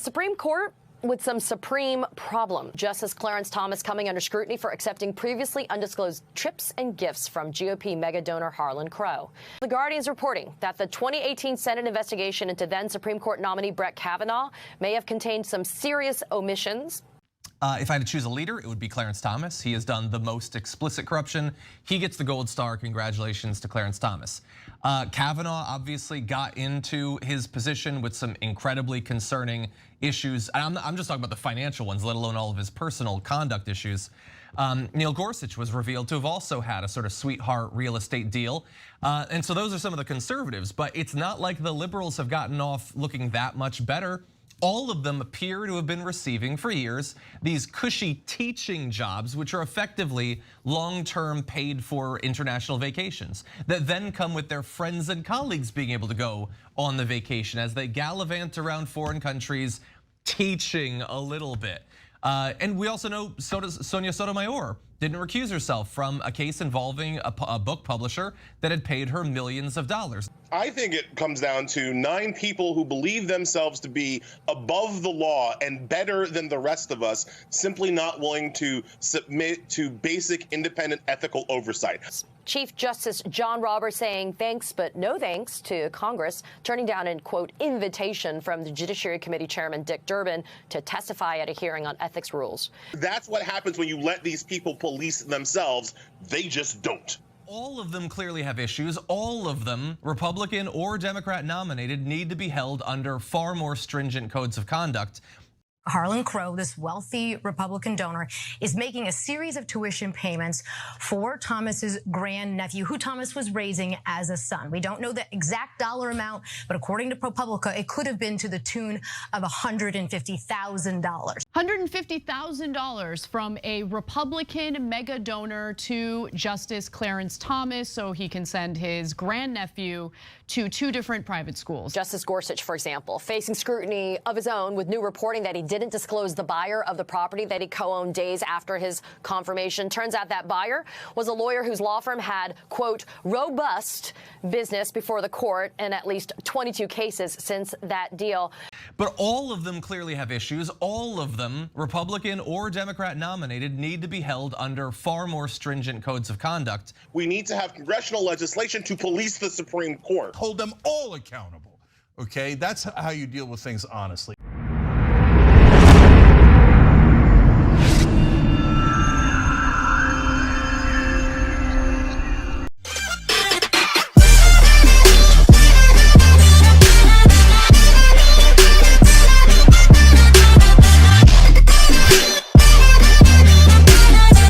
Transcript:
Supreme Court with some supreme problem. Justice Clarence Thomas coming under scrutiny for accepting previously undisclosed trips and gifts from GOP mega donor Harlan Crow. The Guardian's reporting that the 2018 Senate investigation into then Supreme Court nominee Brett Kavanaugh may have contained some serious omissions. If I had to choose a leader, it would be Clarence Thomas. He has done the most explicit corruption. He gets the gold star. Congratulations to Clarence Thomas. Kavanaugh obviously got into his position with some incredibly concerning issues. I'm just talking about the financial ones, let alone all of his personal conduct issues. Neil Gorsuch was revealed to have also had a sort of sweetheart real estate deal. And so those are some of the conservatives, but it's not like the liberals have gotten off looking that much better. All of them appear to have been receiving for years these cushy teaching jobs, which are effectively long-term paid for international vacations that then come with their friends and colleagues being able to go on the vacation as they gallivant around foreign countries, teaching a little bit. And we also know Sonia Sotomayor didn't recuse herself from a case involving a book publisher that had paid her millions of dollars. I think it comes down to 9 people who believe themselves to be above the law and better than the rest of us, simply not willing to submit to basic independent ethical oversight. Chief Justice John Roberts saying thanks but no thanks to Congress, turning down an, quote, invitation from the Judiciary Committee Chairman Dick Durbin to testify at a hearing on ethics rules. That's what happens when you let these people police themselves. They just don't. All of them clearly have issues. All of them, Republican or Democrat nominated, need to be held under far more stringent codes of conduct. Harlan Crow, this wealthy Republican donor, is making a series of tuition payments for Thomas's grandnephew, who Thomas was raising as a son. We don't know the exact dollar amount, but according to ProPublica, it could have been to the tune of $150,000. $150,000 from a Republican mega donor to Justice Clarence Thomas so he can send his grandnephew to 2 different private schools. Justice Gorsuch, for example, facing scrutiny of his own with new reporting that he didn't disclose the buyer of the property that he co-owned days after his confirmation. Turns out that buyer was a lawyer whose law firm had, quote, robust business before the court in at least 22 cases since that deal. But all of them clearly have issues. All of them, Republican or Democrat nominated, need to be held under far more stringent codes of conduct. We need to have congressional legislation to police the Supreme Court. Hold them all accountable, okay? That's how you deal with things honestly.